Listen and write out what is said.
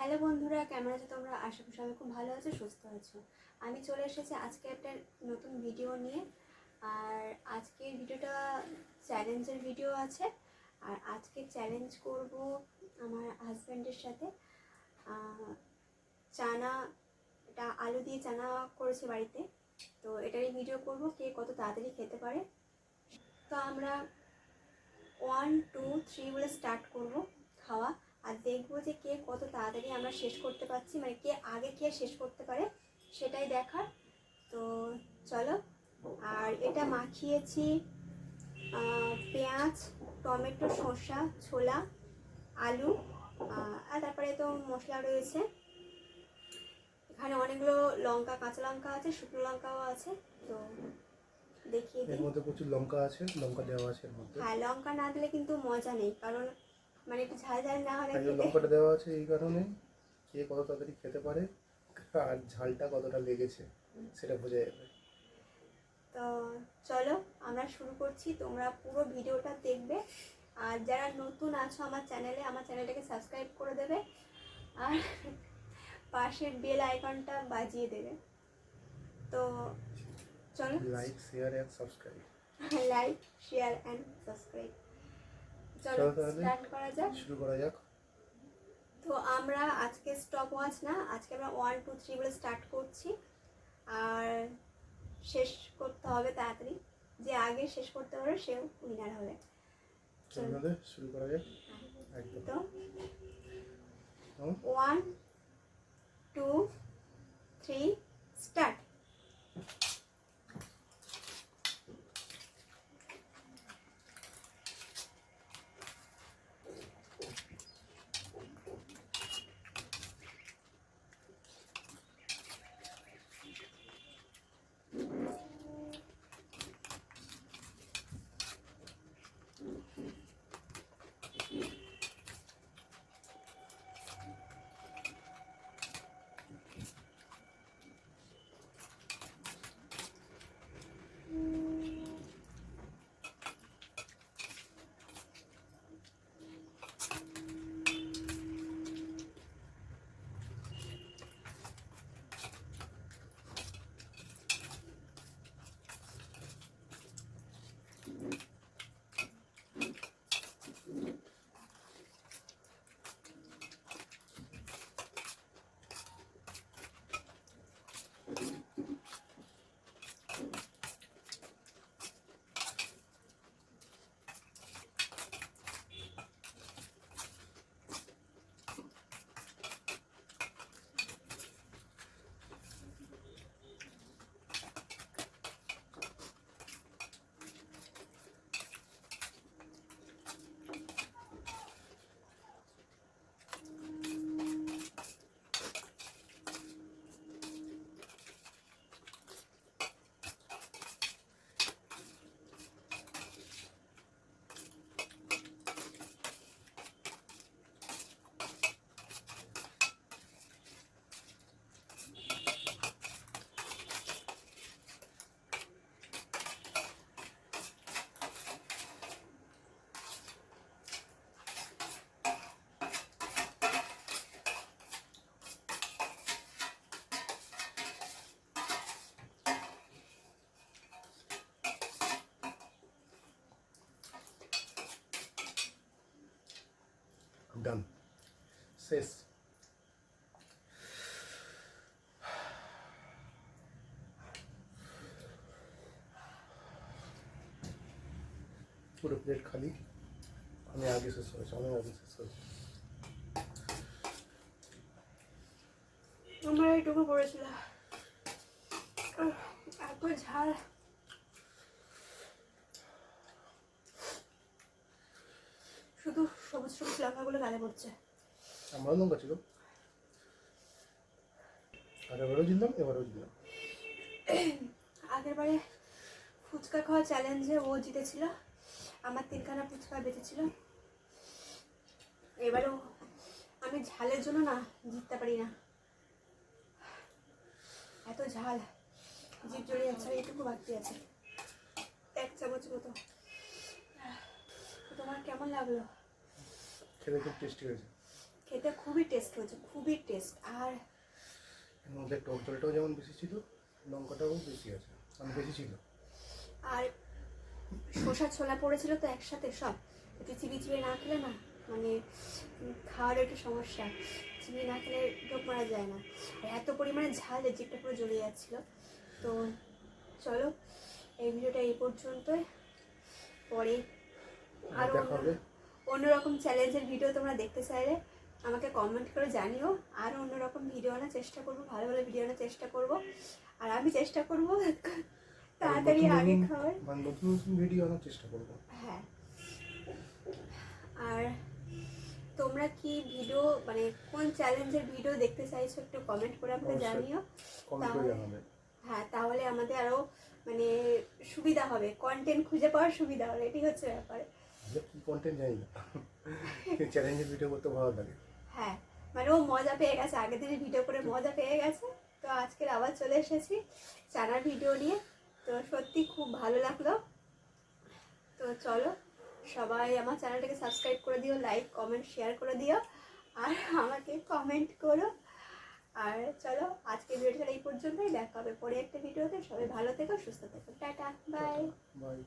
Hello বন্ধুরা, কেমন আছো তোমরা? আশা করি সবাই খুব ভালো আছো, সুস্থ আছো। আমি চলে এসেছি আজকে একটা নতুন ভিডিও নিয়ে। আর আজকের ভিডিওটা চ্যালেঞ্জের ভিডিও আছে। আর আজকে চ্যালেঞ্জ করব আমার হাজব্যান্ডের সাথে। চানা, এটা আলু দিয়ে চানা করেছে বাড়িতে, তো এটারই ভিডিও করব কে কত তাড়াতাড়ি খেতে পারে। তো আমরা 1 2 3 বলে স্টার্ট করব খাওয়া, আর দেখবো যে কে কত তাড়াতাড়ি আমরা শেষ করতে পারছি, মানে কে আগে কে শেষ করতে পারে সেটাই দেখার। তো চলো। আর এটা মাখিয়েছি পেঁয়াজ, টমেটো, শসা, ছোলা, আলু, আর তারপরে তো মশলা রয়েছে। এখানে অনেকগুলো লঙ্কা, কাঁচা লঙ্কা আছে, শুকনো লঙ্কাও আছে। তো দেখিয়ে দিই। এর মধ্যে প্রচুর লঙ্কা আছে, লঙ্কা দেওয়া আছে এর মধ্যে। হ্যাঁ, লঙ্কা না দিলে কিন্তু মজা নেই, কারণ মানে একটু ঝাল ঝাল না হলে লঙ্কাটা দেওয়া আছে এই কারণে কে কত তাড়াতাড়ি খেতে পারে আর ঝালটা কতটা লেগেছে সেটা বোঝা যাবে। তো চলো আমরা শুরু করছি, তোমরা পুরো ভিডিওটা দেখবে। আর যারা নতুন আছো আমার চ্যানেলটাকে সাবস্ক্রাইব করে দেবে, আর পাশের বেল আইকনটা বাজিয়ে দেবে। তো চলো, like, share and subscribe. Like, share and subscribe. চলো স্টার্ট করা যাক, শুরু করা যাক। তো আমরা আজকে স্টপ ওয়াচ না, আজকে আমরা 1 2 3 বলে স্টার্ট করছি। আর শেষ করতে হবে তাড়াতাড়ি, যে আগে শেষ করতে পারবে সেও উইনার হবে। চলো শুরু করা যাক একদম। তো 1 2 3 স্টার্ট। ডান, শেষ। পুরো প্লেট খালি। আমি আগে শেষ করেছি, অনেক আগে শেষ করেছি। আমার এইটুকু পড়েছিল, এত ঝাল। শুধু সবুজ সবুজ লঙ্কাগুলো গালে পড়ছে। আমারও লঙ্কা ছিল, আগেরবারও জিতলাম, এবারও জিতলাম। আগেরবারে ফুচকা খাওয়া চ্যালেঞ্জে ও জিতেছিল, আমার 3খানা ফুচকা বেঁচেছিল। এবারেও আমি ঝালের জন্য না জিততে পারি না, এত ঝাল জিভ জ্বলে যাচ্ছে। আর এইটুকু বাকি আছে, 1 চামচ মতো। তোমার কেমন লাগলো? খেতে খুব টেস্টি হয়েছে। খেতে খুবই টেস্ট হয়েছে, খুবই টেস্ট। আর এর মধ্যে টক জলটাও যেমন বেশি ছিল, লঙ্কাটাও বেশি আছে, মানে বেশি ছিল। আর শসা ছোলা পড়েছিল তো একসাথে সব, একটু চিবিয়ে চিবিয়ে না খেলে না মানে খাওয়ার একটু সমস্যা, চিবিয়ে না খেলে ঢোক মারা যায় না। আর এত পরিমাণে ঝাল জিভটা পুরো জ্বলে যাচ্ছিল। তো চলো এই ভিডিওটা এই পর্যন্তই, পরে আরও দেখা হবে। অন্যরকম চ্যালেঞ্জের ভিডিও তোমরা দেখতে চাইলে আমাকে কমেন্ট করে জানিও, আরও অন্যরকম ভিডিও আনার চেষ্টা করবো, ভালো ভালো ভিডিও আনার চেষ্টা করব। আর আমি চেষ্টা করবো তাড়াতাড়ি আগে খাওয়ার। মানে নতুন নতুন ভিডিও আনার চেষ্টা করবো। হ্যাঁ, আর তোমরা কি ভিডিও মানে কোন চ্যালেঞ্জের ভিডিও দেখতে চাইছো একটু কমেন্ট করে আমাকে অবশ্যই। জানিও। কমেন্ট করে জানাবে। হ্যাঁ, তাহলে আমাদের আরও মানে সুবিধা হবে, কন্টেন্ট খুঁজে পাওয়ার সুবিধা হবে, এটাই হচ্ছে ব্যাপার। যে কি কন্টেন্ট জানি না, চ্যালেঞ্জের ভিডিও করতে ভালো লাগে। হ্যাঁ, মানে ও মজা পেয়ে গেছে, আগের দিনে ভিডিও করে মজা পেয়ে গেছে, তো আজকের আবার চলে এসেছি চানার ভিডিও নিয়ে। তো সত্যি খুব ভালো লাগলো। তো চলো সবাই আমার চ্যানেলটাকে সাবস্ক্রাইব করে দিও, লাইক কমেন্ট শেয়ার করে দিও, আর আমাকে কমেন্ট করো। আর চলো আজকের ভিডিওটা এই পর্যন্তই, দেখা হবে পরে একটা ভিডিওতে। সবাই ভালো থেকো, সুস্থ থেকো, টাটা, বাই। বাই।